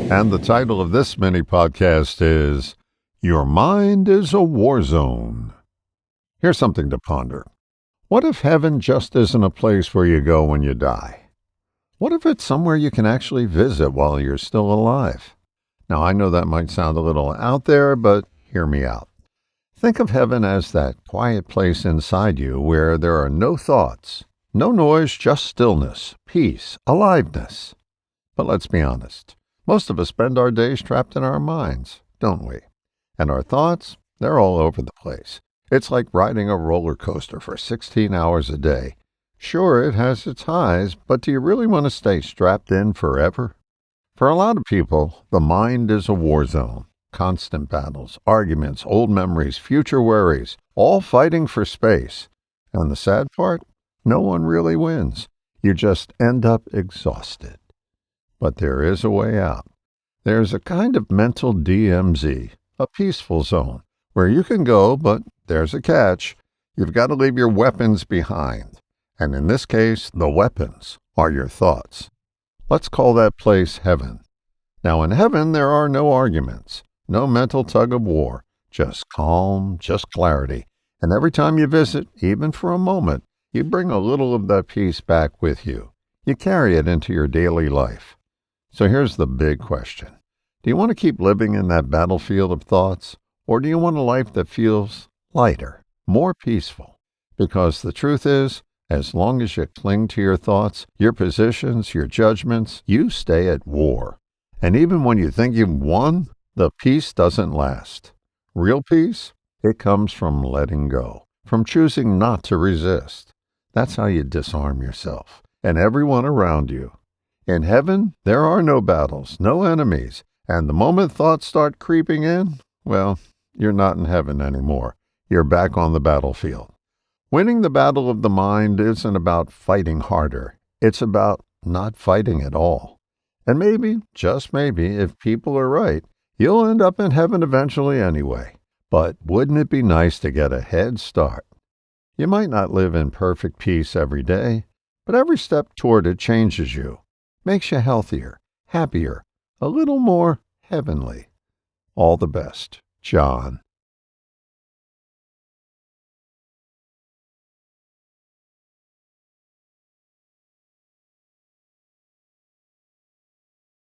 And the title of this mini podcast is Your Mind is a War Zone. Here's something to ponder. What if heaven just isn't a place where you go when you die? What if it's somewhere you can actually visit while you're still alive? Now, I know that might sound a little out there, but hear me out. Think of heaven as that quiet place inside you where there are no thoughts, no noise, just stillness, peace, aliveness. But let's be honest. Most of us spend our days trapped in our minds, don't we? And our thoughts, they're all over the place. It's like riding a roller coaster for 16 hours a day. Sure, it has its highs, but do you really want to stay strapped in forever? For a lot of people, the mind is a war zone. Constant battles, arguments, old memories, future worries, all fighting for space. And the sad part? No one really wins. You just end up exhausted. But there is a way out. There's a kind of mental DMZ, a peaceful zone, where you can go, but there's a catch. You've got to leave your weapons behind. And in this case, the weapons are your thoughts. Let's call that place heaven. Now, in heaven, there are no arguments, no mental tug of war, just calm, just clarity. And every time you visit, even for a moment, you bring a little of that peace back with you. You carry it into your daily life. So here's the big question. Do you want to keep living in that battlefield of thoughts? Or do you want a life that feels lighter, more peaceful? Because the truth is, as long as you cling to your thoughts, your positions, your judgments, you stay at war. And even when you think you've won, the peace doesn't last. Real peace? It comes from letting go, from choosing not to resist. That's how you disarm yourself and everyone around you. In heaven, there are no battles, no enemies, and the moment thoughts start creeping in, well, you're not in heaven anymore. You're back on the battlefield. Winning the battle of the mind isn't about fighting harder. It's about not fighting at all. And maybe, just maybe, if people are right, you'll end up in heaven eventually anyway. But wouldn't it be nice to get a head start? You might not live in perfect peace every day, but every step toward it changes you, makes you healthier, happier, a little more heavenly. All the best, John.